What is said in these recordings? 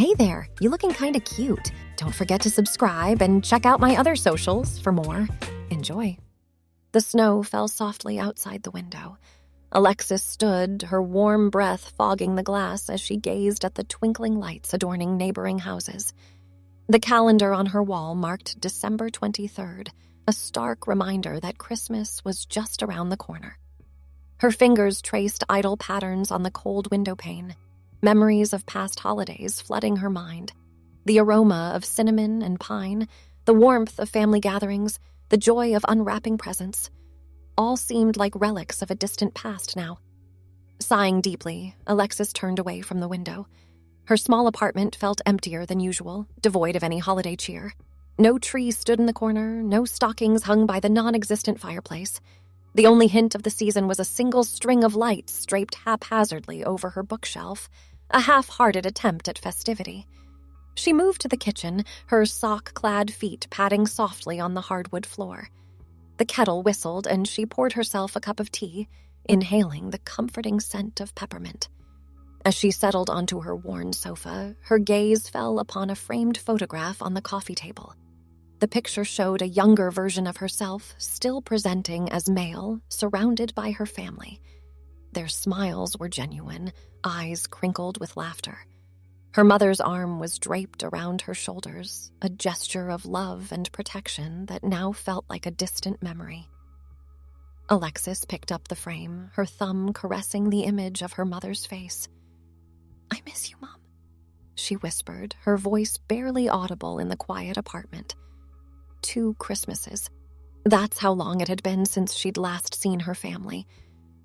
Hey there, you looking kinda cute. Don't forget to subscribe and check out my other socials for more. Enjoy. The snow fell softly outside the window. Alexis stood, her warm breath fogging the glass as she gazed at the twinkling lights adorning neighboring houses. The calendar on her wall marked December 23rd, a stark reminder that Christmas was just around the corner. Her fingers traced idle patterns on the cold window pane, memories of past holidays flooding her mind. The aroma of cinnamon and pine, the warmth of family gatherings, the joy of unwrapping presents, all seemed like relics of a distant past now. Sighing deeply, Alexis turned away from the window. Her small apartment felt emptier than usual, devoid of any holiday cheer. No tree stood in the corner, no stockings hung by the non-existent fireplace. The only hint of the season was a single string of lights draped haphazardly over her bookshelf, a half-hearted attempt at festivity. She moved to the kitchen, her sock-clad feet padding softly on the hardwood floor. The kettle whistled, and she poured herself a cup of tea, inhaling the comforting scent of peppermint. As she settled onto her worn sofa, her gaze fell upon a framed photograph on the coffee table. The picture showed a younger version of herself, still presenting as male, surrounded by her family. Their smiles were genuine, eyes crinkled with laughter. Her mother's arm was draped around her shoulders, a gesture of love and protection that now felt like a distant memory. Alexis picked up the frame, her thumb caressing the image of her mother's face. "I miss you, Mom," she whispered, her voice barely audible in the quiet apartment. 2 Christmases. That's how long it had been since she'd last seen her family.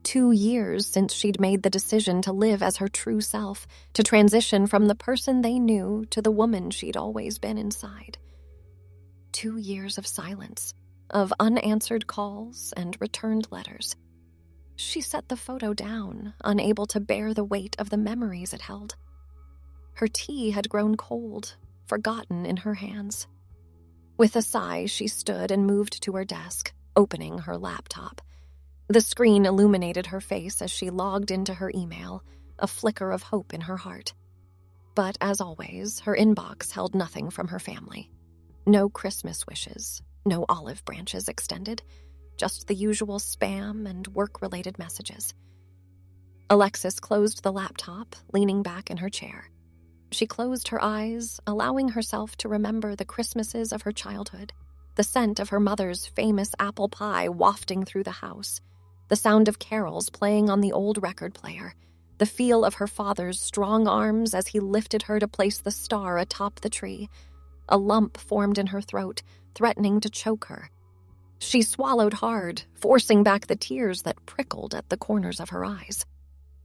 2 years since she'd made the decision to live as her true self, to transition from the person they knew to the woman she'd always been inside. 2 years of silence, of unanswered calls and returned letters. She set the photo down, unable to bear the weight of the memories it held. Her tea had grown cold, forgotten in her hands. With a sigh, she stood and moved to her desk, opening her laptop. The screen illuminated her face as she logged into her email, a flicker of hope in her heart. But as always, her inbox held nothing from her family. No Christmas wishes, no olive branches extended, just the usual spam and work-related messages. Alexis closed the laptop, leaning back in her chair. She closed her eyes, allowing herself to remember the Christmases of her childhood, the scent of her mother's famous apple pie wafting through the house, the sound of carols playing on the old record player, the feel of her father's strong arms as he lifted her to place the star atop the tree. A lump formed in her throat, threatening to choke her. She swallowed hard, forcing back the tears that prickled at the corners of her eyes.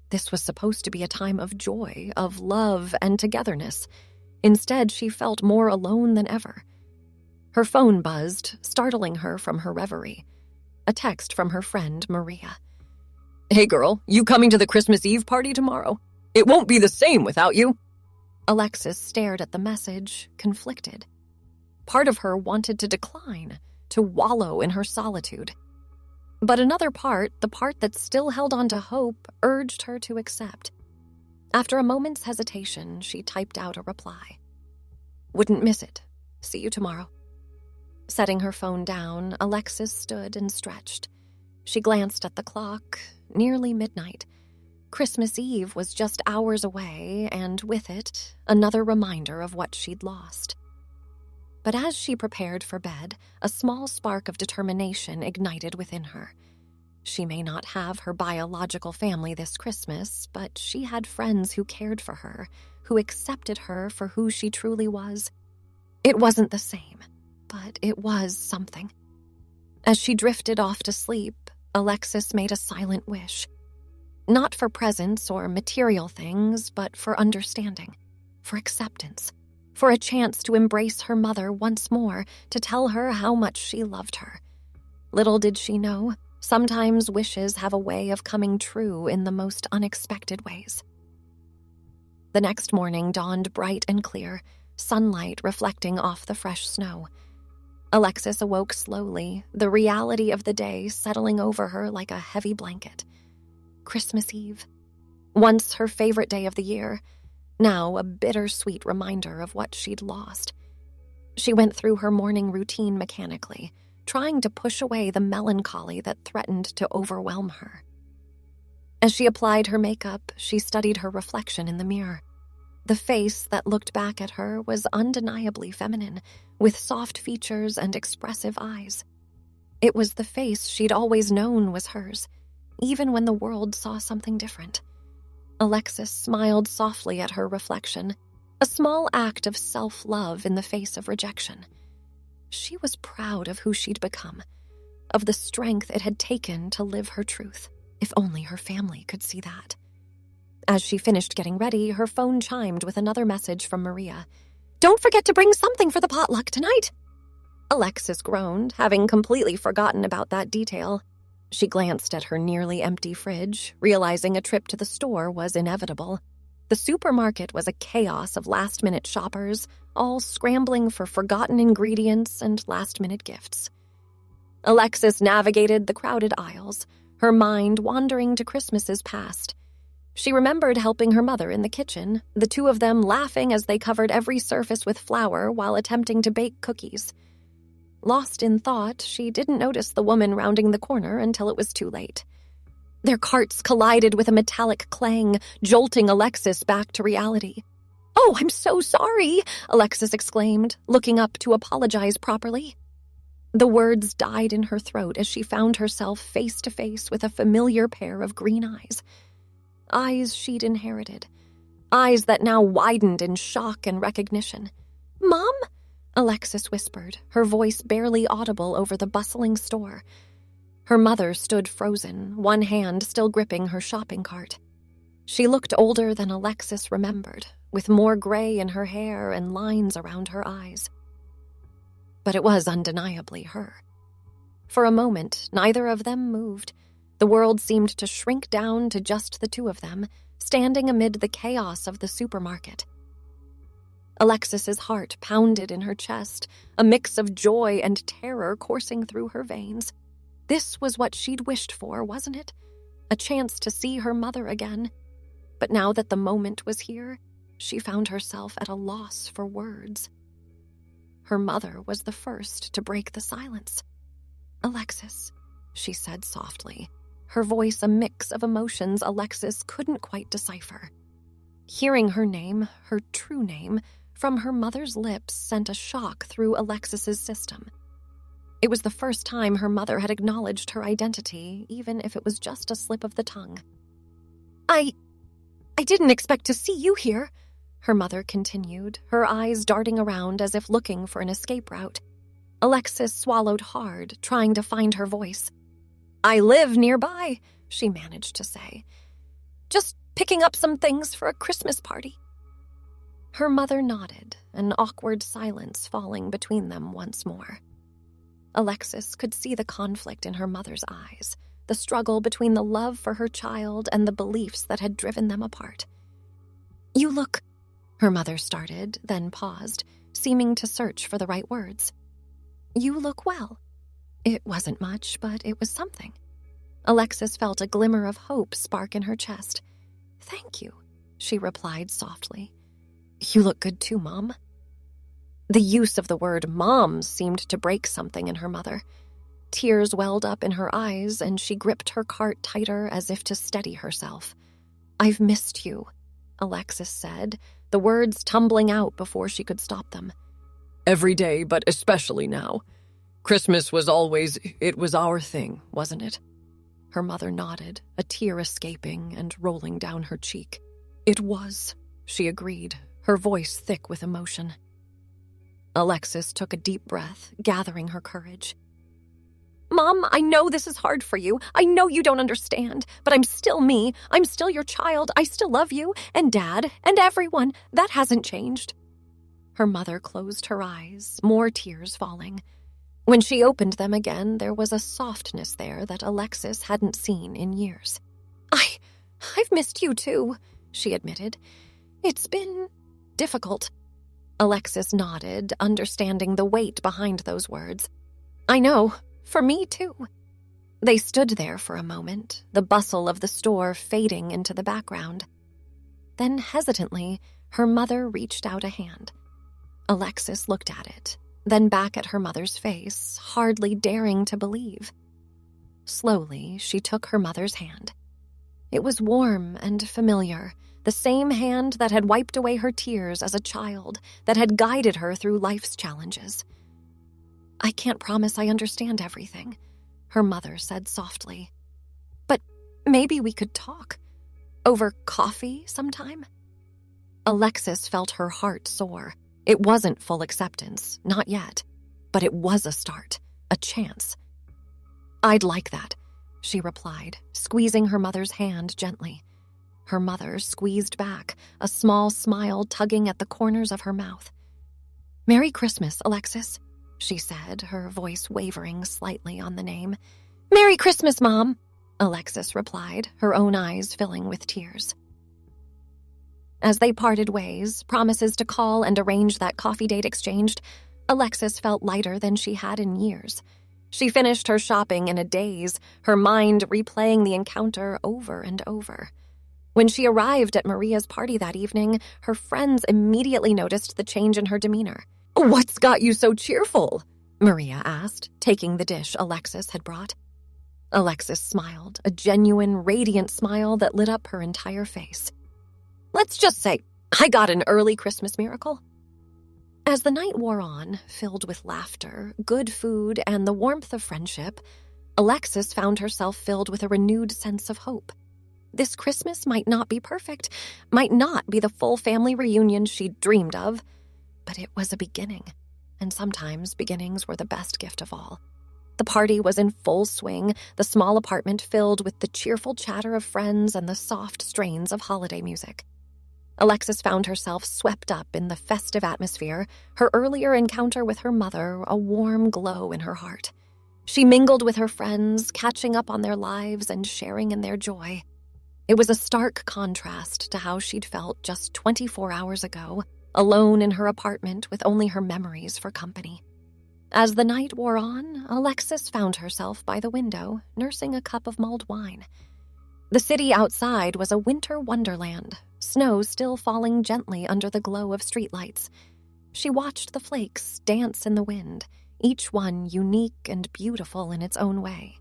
This was supposed to be a time of joy, of love and togetherness. Instead, she felt more alone than ever. Her phone buzzed, startling her from her reverie. A text from her friend, Maria. "Hey girl, you coming to the Christmas Eve party tomorrow? It won't be the same without you." Alexis stared at the message, conflicted. Part of her wanted to decline, to wallow in her solitude. But another part, the part that still held on to hope, urged her to accept. After a moment's hesitation, she typed out a reply. "Wouldn't miss it. See you tomorrow." Setting her phone down, Alexis stood and stretched. She glanced at the clock, nearly midnight. Christmas Eve was just hours away, and with it, another reminder of what she'd lost. But as she prepared for bed, a small spark of determination ignited within her. She may not have her biological family this Christmas, but she had friends who cared for her, who accepted her for who she truly was. It wasn't the same, but it was something. As she drifted off to sleep, Alexis made a silent wish. Not for presents or material things, but for understanding, for acceptance, for a chance to embrace her mother once more, to tell her how much she loved her. Little did she know, sometimes wishes have a way of coming true in the most unexpected ways. The next morning dawned bright and clear, sunlight reflecting off the fresh snow. Alexis awoke slowly, the reality of the day settling over her like a heavy blanket. Christmas Eve. Once her favorite day of the year. now a bittersweet reminder of what she'd lost. She went through her morning routine mechanically, trying to push away the melancholy that threatened to overwhelm her. As she applied her makeup, she studied her reflection in the mirror. The face that looked back at her was undeniably feminine, with soft features and expressive eyes. It was the face she'd always known was hers, even when the world saw something different. Alexis smiled softly at her reflection, a small act of self-love in the face of rejection. She was proud of who she'd become, of the strength it had taken to live her truth. If only her family could see that. As she finished getting ready, her phone chimed with another message from Maria. "Don't forget to bring something for the potluck tonight." Alexis groaned, having completely forgotten about that detail. She glanced at her nearly empty fridge, realizing a trip to the store was inevitable. The supermarket was a chaos of last-minute shoppers, all scrambling for forgotten ingredients and last-minute gifts. Alexis navigated the crowded aisles, her mind wandering to Christmases past. She remembered helping her mother in the kitchen, the two of them laughing as they covered every surface with flour while attempting to bake cookies. Lost in thought, she didn't notice the woman rounding the corner until it was too late. Their carts collided with a metallic clang, jolting Alexis back to reality. "Oh, I'm so sorry," Alexis exclaimed, looking up to apologize properly. The words died in her throat as she found herself face to face with a familiar pair of green eyes. Eyes she'd inherited. Eyes that now widened in shock and recognition. "Mom?" Alexis whispered, her voice barely audible over the bustling store. Her mother stood frozen, one hand still gripping her shopping cart. She looked older than Alexis remembered, with more gray in her hair and lines around her eyes. But it was undeniably her. For a moment, neither of them moved. The world seemed to shrink down to just the two of them, standing amid the chaos of the supermarket. Alexis's heart pounded in her chest, a mix of joy and terror coursing through her veins. This was what she'd wished for, wasn't it? A chance to see her mother again. But now that the moment was here, she found herself at a loss for words. Her mother was the first to break the silence. "Alexis," she said softly, her voice a mix of emotions Alexis couldn't quite decipher. Hearing her name, her true name, from her mother's lips sent a shock through Alexis's system. It was the first time her mother had acknowledged her identity, even if it was just a slip of the tongue. I didn't expect to see you here," her mother continued, her eyes darting around as if looking for an escape route. Alexis swallowed hard, trying to find her voice. "I live nearby," she managed to say. "Just picking up some things for a Christmas party." Her mother nodded, an awkward silence falling between them once more. Alexis could see the conflict in her mother's eyes, the struggle between the love for her child and the beliefs that had driven them apart. "You look," her mother started, then paused, seeming to search for the right words. "You look well." It wasn't much, but it was something. Alexis felt a glimmer of hope spark in her chest. "Thank you," she replied softly. "You look good too, Mom." The use of the word mom seemed to break something in her mother. Tears welled up in her eyes, and she gripped her cart tighter as if to steady herself. "I've missed you," Alexis said, the words tumbling out before she could stop them. "Every day, but especially now. Christmas was always, it was our thing, wasn't it?" Her mother nodded, a tear escaping and rolling down her cheek. "It was," she agreed, her voice thick with emotion. Alexis took a deep breath, gathering her courage. "Mom, I know this is hard for you. I know you don't understand, but I'm still me. I'm still your child. I still love you, and Dad, and everyone. That hasn't changed." Her mother closed her eyes, more tears falling. When she opened them again, there was a softness there that Alexis hadn't seen in years. I've missed you too," she admitted. "It's been difficult." Alexis nodded, understanding the weight behind those words. "I know, for me too." They stood there for a moment, the bustle of the store fading into the background. Then hesitantly, her mother reached out a hand. Alexis looked at it, then back at her mother's face, hardly daring to believe. Slowly, she took her mother's hand. It was warm and familiar, the same hand that had wiped away her tears as a child, that had guided her through life's challenges. "I can't promise I understand everything," her mother said softly. "But maybe we could talk. Over coffee sometime?" Alexis felt her heart soar. It wasn't full acceptance, not yet, but it was a start, a chance. "I'd like that," she replied, squeezing her mother's hand gently. Her mother squeezed back, a small smile tugging at the corners of her mouth. "Merry Christmas, Alexis," she said, her voice wavering slightly on the name. "Merry Christmas, Mom," Alexis replied, her own eyes filling with tears. As they parted ways, promises to call and arrange that coffee date exchanged, Alexis felt lighter than she had in years. She finished her shopping in a daze, her mind replaying the encounter over and over. When she arrived at Maria's party that evening, her friends immediately noticed the change in her demeanor. "What's got you so cheerful?" Maria asked, taking the dish Alexis had brought. Alexis smiled, a genuine, radiant smile that lit up her entire face. "Let's just say, I got an early Christmas miracle." As the night wore on, filled with laughter, good food, and the warmth of friendship, Alexis found herself filled with a renewed sense of hope. This Christmas might not be perfect, might not be the full family reunion she'd dreamed of, but it was a beginning, and sometimes beginnings were the best gift of all. The party was in full swing, the small apartment filled with the cheerful chatter of friends and the soft strains of holiday music. Alexis found herself swept up in the festive atmosphere, her earlier encounter with her mother a warm glow in her heart. She mingled with her friends, catching up on their lives and sharing in their joy. It was a stark contrast to how she'd felt just 24 hours ago, alone in her apartment with only her memories for company. As the night wore on, Alexis found herself by the window, nursing a cup of mulled wine. The city outside was a winter wonderland, snow still falling gently under the glow of streetlights. She watched the flakes dance in the wind, each one unique and beautiful in its own way.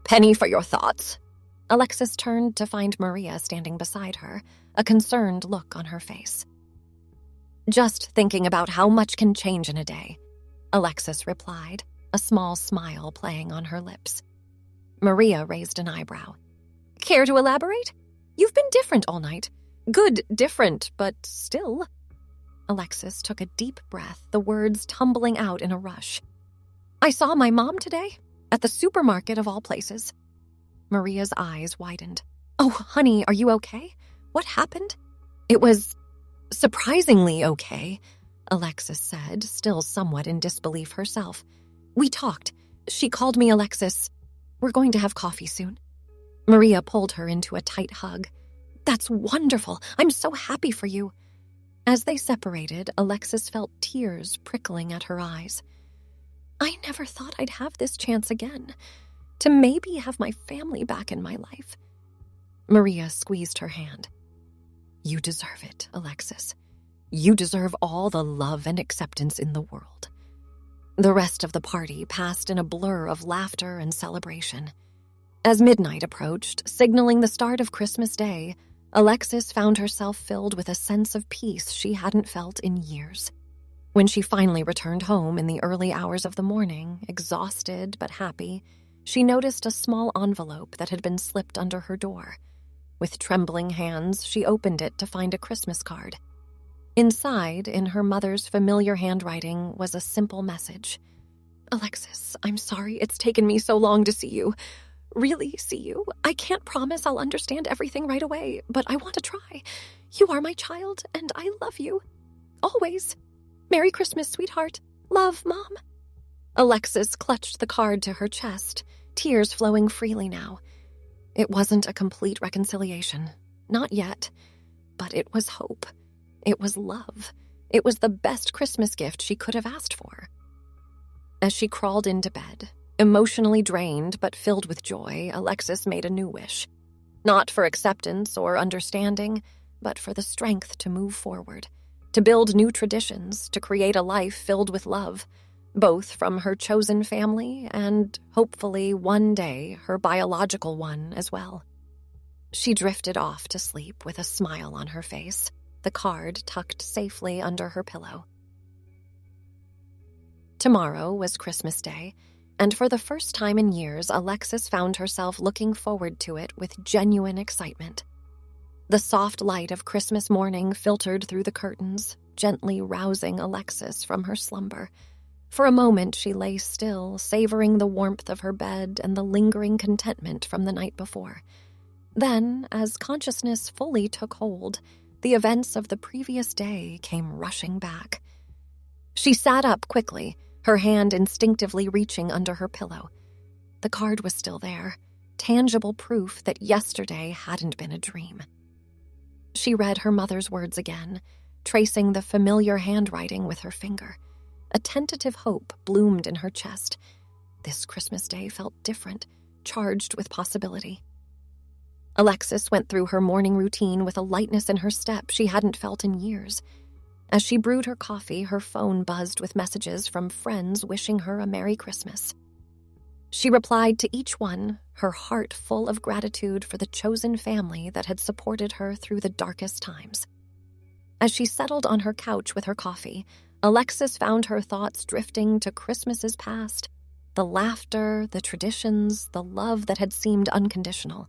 "Penny for your thoughts." Alexis turned to find Maria standing beside her, a concerned look on her face. "Just thinking about how much can change in a day," Alexis replied, a small smile playing on her lips. Maria raised an eyebrow. "Care to elaborate? You've been different all night. Good different, but still." Alexis took a deep breath, the words tumbling out in a rush. "I saw my mom today, at the supermarket of all places." Maria's eyes widened. "Oh, honey, are you okay? What happened?" "It was surprisingly okay," Alexis said, still somewhat in disbelief herself. "We talked. She called me Alexis. We're going to have coffee soon." Maria pulled her into a tight hug. "That's wonderful. I'm so happy for you." As they separated, Alexis felt tears prickling at her eyes. "I never thought I'd have this chance again, to maybe have my family back in my life." Maria squeezed her hand. "You deserve it, Alexis. You deserve all the love and acceptance in the world." The rest of the party passed in a blur of laughter and celebration. As midnight approached, signaling the start of Christmas Day, Alexis found herself filled with a sense of peace she hadn't felt in years. When she finally returned home in the early hours of the morning, exhausted but happy, she noticed a small envelope that had been slipped under her door. With trembling hands, she opened it to find a Christmas card. Inside, in her mother's familiar handwriting, was a simple message. "Alexis, I'm sorry it's taken me so long to see you. Really see you. I can't promise I'll understand everything right away, but I want to try. You are my child, and I love you. Always. Merry Christmas, sweetheart. Love, Mom." Alexis clutched the card to her chest, tears flowing freely now. It wasn't a complete reconciliation. Not yet. But it was hope. It was love. It was the best Christmas gift she could have asked for. As she crawled into bed, emotionally drained but filled with joy, Alexis made a new wish. Not for acceptance or understanding, but for the strength to move forward, to build new traditions, to create a life filled with love, both from her chosen family and, hopefully, one day, her biological one as well. She drifted off to sleep with a smile on her face, the card tucked safely under her pillow. Tomorrow was Christmas Day, and for the first time in years, Alexis found herself looking forward to it with genuine excitement. The soft light of Christmas morning filtered through the curtains, gently rousing Alexis from her slumber. For a moment she lay still, savoring the warmth of her bed and the lingering contentment from the night before. Then, as consciousness fully took hold, the events of the previous day came rushing back. She sat up quickly, her hand instinctively reaching under her pillow. The card was still there, tangible proof that yesterday hadn't been a dream. She read her mother's words again, tracing the familiar handwriting with her finger. A tentative hope bloomed in her chest. This Christmas Day felt different, charged with possibility. Alexis went through her morning routine with a lightness in her step she hadn't felt in years. As she brewed her coffee, her phone buzzed with messages from friends wishing her a Merry Christmas. She replied to each one, her heart full of gratitude for the chosen family that had supported her through the darkest times. As she settled on her couch with her coffee, Alexis found her thoughts drifting to Christmases past, the laughter, the traditions, the love that had seemed unconditional.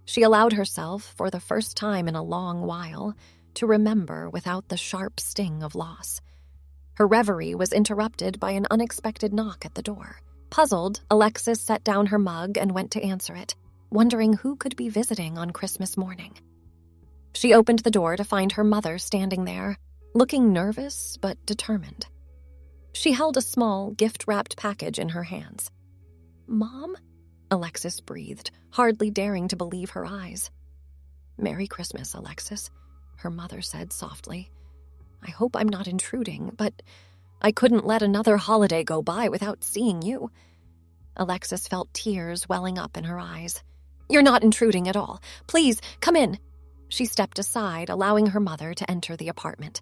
She allowed herself, for the first time in a long while, to remember without the sharp sting of loss. Her reverie was interrupted by an unexpected knock at the door. Puzzled, Alexis set down her mug and went to answer it, wondering who could be visiting on Christmas morning. She opened the door to find her mother standing there, looking nervous but determined. She held a small, gift-wrapped package in her hands. "Mom?" Alexis breathed, hardly daring to believe her eyes. "Merry Christmas, Alexis," her mother said softly. "I hope I'm not intruding, but I couldn't let another holiday go by without seeing you." Alexis felt tears welling up in her eyes. "You're not intruding at all. Please, come in." She stepped aside, allowing her mother to enter the apartment.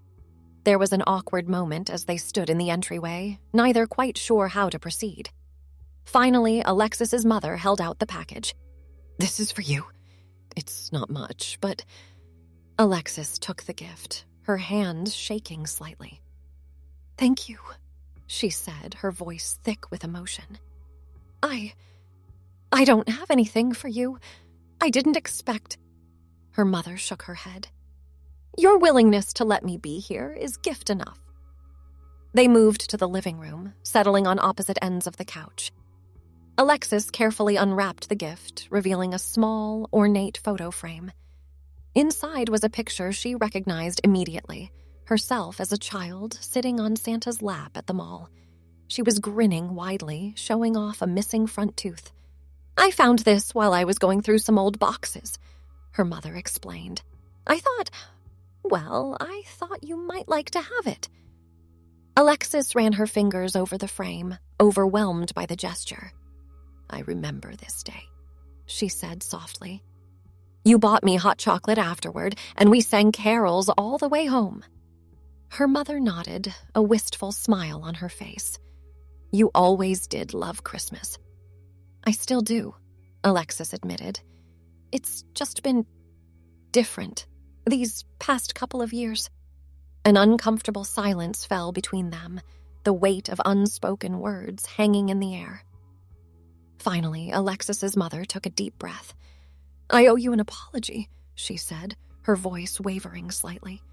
There was an awkward moment as they stood in the entryway, neither quite sure how to proceed. Finally, Alexis's mother held out the package. "This is for you. It's not much, but..." Alexis took the gift, her hands shaking slightly. "Thank you," she said, her voice thick with emotion. I don't have anything for you. I didn't expect..." Her mother shook her head. "Your willingness to let me be here is gift enough." They moved to the living room, settling on opposite ends of the couch. Alexis carefully unwrapped the gift, revealing a small, ornate photo frame. Inside was a picture she recognized immediately, herself as a child sitting on Santa's lap at the mall. She was grinning widely, showing off a missing front tooth. "I found this while I was going through some old boxes," her mother explained. I thought you might like to have it." Alexis ran her fingers over the frame, overwhelmed by the gesture. "I remember this day," she said softly. "You bought me hot chocolate afterward, and we sang carols all the way home." Her mother nodded, a wistful smile on her face. "You always did love Christmas." "I still do," Alexis admitted. "It's just been different these past couple of years." An uncomfortable silence fell between them, the weight of unspoken words hanging in the air. Finally, Alexis's mother took a deep breath. "I owe you an apology," she said, her voice wavering slightly.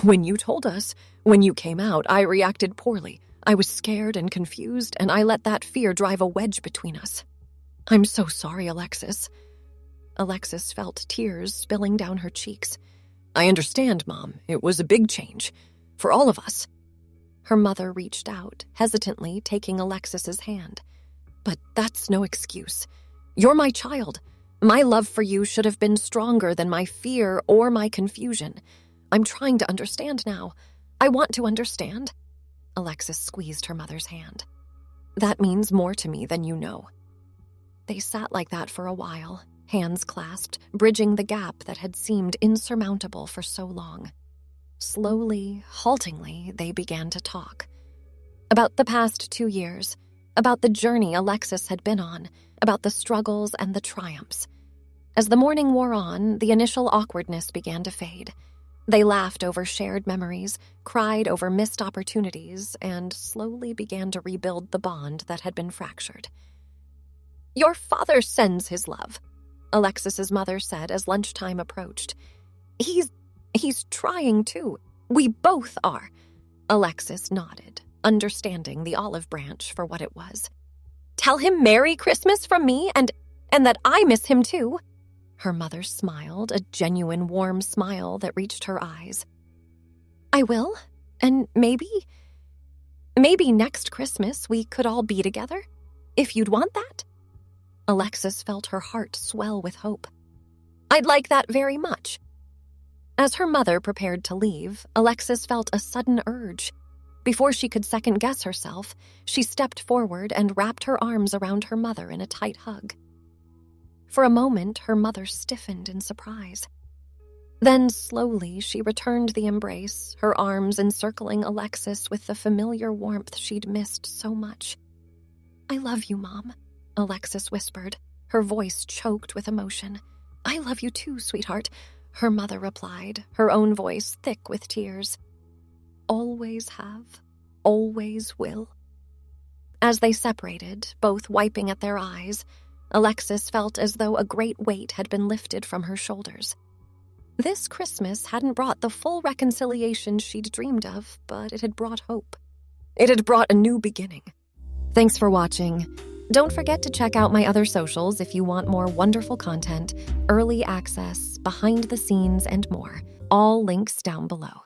"When you told us, when you came out, I reacted poorly. I was scared and confused, and I let that fear drive a wedge between us. I'm so sorry, Alexis." Alexis felt tears spilling down her cheeks. "I understand, Mom. It was a big change. For all of us." Her mother reached out, hesitantly taking Alexis's hand. "But that's no excuse. You're my child. My love for you should have been stronger than my fear or my confusion. I'm trying to understand now. I want to understand." Alexis squeezed her mother's hand. "That means more to me than you know." They sat like that for a while, hands clasped, bridging the gap that had seemed insurmountable for so long. Slowly, haltingly, they began to talk. About the past 2 years, about the journey Alexis had been on, about the struggles and the triumphs. As the morning wore on, the initial awkwardness began to fade. They laughed over shared memories, cried over missed opportunities, and slowly began to rebuild the bond that had been fractured. "Your father sends his love," Alexis's mother said as lunchtime approached. He's trying too. We both are." Alexis nodded, understanding the olive branch for what it was. "Tell him Merry Christmas from me and that I miss him too." Her mother smiled, a genuine warm smile that reached her eyes. "I will, and maybe next Christmas we could all be together, if you'd want that." Alexis felt her heart swell with hope. "I'd like that very much." As her mother prepared to leave, Alexis felt a sudden urge. Before she could second-guess herself, she stepped forward and wrapped her arms around her mother in a tight hug. For a moment, her mother stiffened in surprise. Then, slowly, she returned the embrace, her arms encircling Alexis with the familiar warmth she'd missed so much. "I love you, Mom," Alexis whispered, her voice choked with emotion. "I love you too, sweetheart," her mother replied, her own voice thick with tears. "Always have, always will." As they separated, both wiping at their eyes, Alexis felt as though a great weight had been lifted from her shoulders. This Christmas hadn't brought the full reconciliation she'd dreamed of, but it had brought hope. It had brought a new beginning. Thanks for watching. Don't forget to check out my other socials if you want more wonderful content, early access, behind the scenes, and more. All links down below.